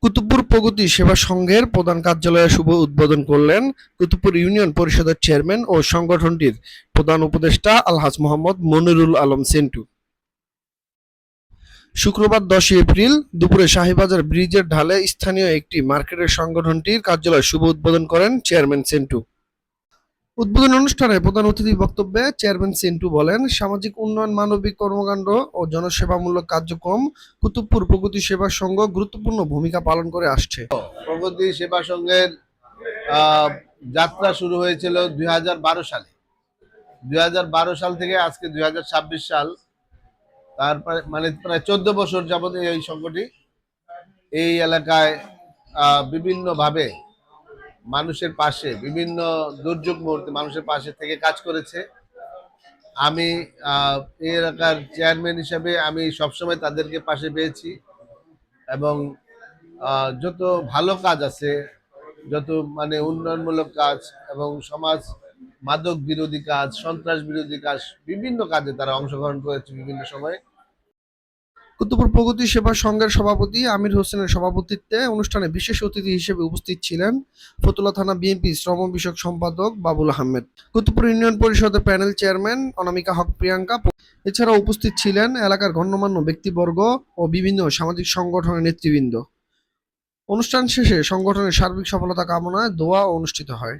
কুতুবপুর প্রগতি সেবা সংঘের প্রধান কার্যালয়ের শুভ উদ্বোধন করলেন কুতুবপুর ইউনিয়ন পরিষদের চেয়ারম্যান ও সংগঠনটির প্রধান উপদেষ্টা আলহাজ মোহাম্মদ মনিরুল আলম সেন্টু। শুক্রবার 10 এপ্রিল দুপুরে শাহীবাজার ব্রিজের ঢালে স্থানীয় একটি মার্কেটের সংগঠনটির কার্যালয়ের শুভ উদ্বোধন করেন চেয়ারম্যান সেন্টু। উদ্বোধন অনুষ্ঠানে প্রধান অতিথির বক্তব্যে চেয়ারম্যান সেন্টু বলেন, সামাজিক উন্নয়ন, মানবিক কর্মকাণ্ড ও জনসেবামূলক কার্যক্রম কুতুবপুর প্রগতি সেবা সংঘ গুরুত্বপূর্ণ ভূমিকা পালন করে আসছে। প্রগতি সেবা সংঘের আহ, যাত্রা শুরু হয়েছিল 2012 সালে। 2012 সাল থেকে আজকে 2026 সাল, তারপরে মানে প্রায় 14 বছর যাবত এই সংঘটি এই এলাকায় বিভিন্নভাবে মানুষের পাশে, বিভিন্ন দুর্যোগ মুহূর্তে মানুষের পাশে থেকে কাজ করেছে। আমি এই এলাকার চেয়ারম্যান হিসেবে আমি সবসময় তাদেরকে পাশে পেয়েছি এবং যত ভালো কাজ আছে, যত মানে উন্নয়নমূলক কাজ এবং সমাজ মাদক বিরোধী কাজ, সন্ত্রাস বিরোধী কাজ, বিভিন্ন কাজে তারা অংশগ্রহণ করেছে বিভিন্ন সময়ে। কুতুবপুর প্রগতি সেবা সংঘের সভাপতি আমির হোসেনের সভাপতিত্বে অনুষ্ঠানে বিশেষ অতিথি হিসেবে উপস্থিত ছিলেন ফতুল্লা থানা বিএনপি শ্রম বিষয়ক সম্পাদক বাবুল আহমেদ, কুতুবপুর ইউনিয়ন পরিষদের প্যানেল চেয়ারম্যান অনামিকা হক প্রিয়াঙ্কা। এছাড়াও উপস্থিত ছিলেন এলাকার গণ্যমান্য ব্যক্তিবর্গ ও বিভিন্ন সামাজিক সংগঠনের নেতৃবৃন্দ। অনুষ্ঠান শেষে সংগঠনের সার্বিক সফলতা কামনায় দোয়া অনুষ্ঠিত হয়।